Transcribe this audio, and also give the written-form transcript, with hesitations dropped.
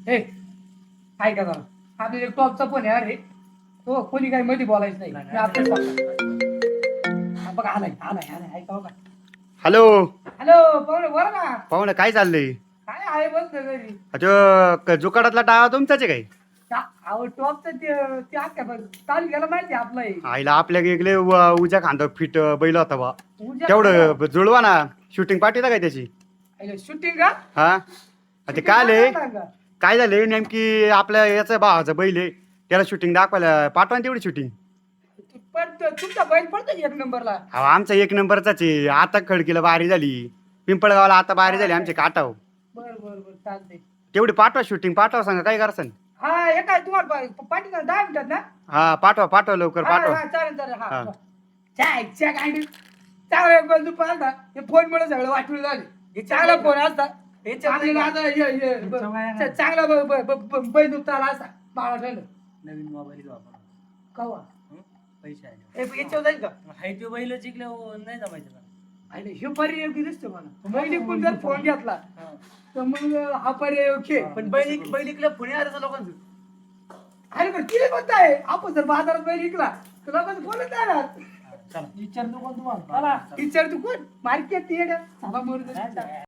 हे काय का जरा आपल्या एक टॉपचा फोन आहे अरे हो कोणी काही मध्ये बोलायचं नाही मी आपल्याच सांगतो. बघा आलाय आलाय आलाय ऐका बघा. हॅलो हॅलो पाहुणे बरं ना पाहुणे काय चाललंय? काय आहे बस ना घरी जुकाडातला टाळा तुमचाच आहे काय? अहो टॉपचं ते आख्या बघ तालुक्याला माहिती आहे आपलं हे. आईला आपल्या इकडे उजा खांदा फिट बैल होता बा उद्या तेवढं जुळवा ना. शूटिंग पाठवता काय त्याची? शूटिंग का हा ते काय आले काय झाले नेमकी आपल्या याचा भावाचा बैल आहे त्याला शूटिंग दाखवायला पाठवा ना तेवढी शूटिंग. पण तुमचा बैल पडतो एक नंबरला. अहो आमचा एक नंबरचाच आहे. आता खडकीला बारी झाली पिंपळगावला आता बारी झाली आमचे काटाव. बर बर बर चालतंय. तेवढी पाठवा शूटिंग पाठवा सांगा काय करसान. हा हे काय तुम्हाला पाठी 10 मिनिटात ना. हा पाठवा लवकर हा, पाठवा. हा, चालेल चालेल हा हा. चाय चाय गांडी चांगला बोल तू पाहता हे फोन मुळे सगळं वाटून झाले हे चांगला फोन असता आपल्याला आता चांगला बैल उतारा असा बाळा ठेवलं नवीन मोबाईल घेऊ आपण. कवा पैसे आले याच्यावर जाईल का हाय ते बैल जिंकले नाही जमायचं का? आणि हे पर्याय योग्य दिसतो मला बैल इकून जर फोन घेतला तर मग हा पर्याय योग्य आहे. पण बैल इकलं पुणे आलं लोकांचं. अरे पण किती म्हणत आहे आपण जर बाजारात बैल विकला तर लोकांचं बोलत येणार चला विचारतो कोण तुम्हाला. मला टीचर तू कोण मार्केट चला मोर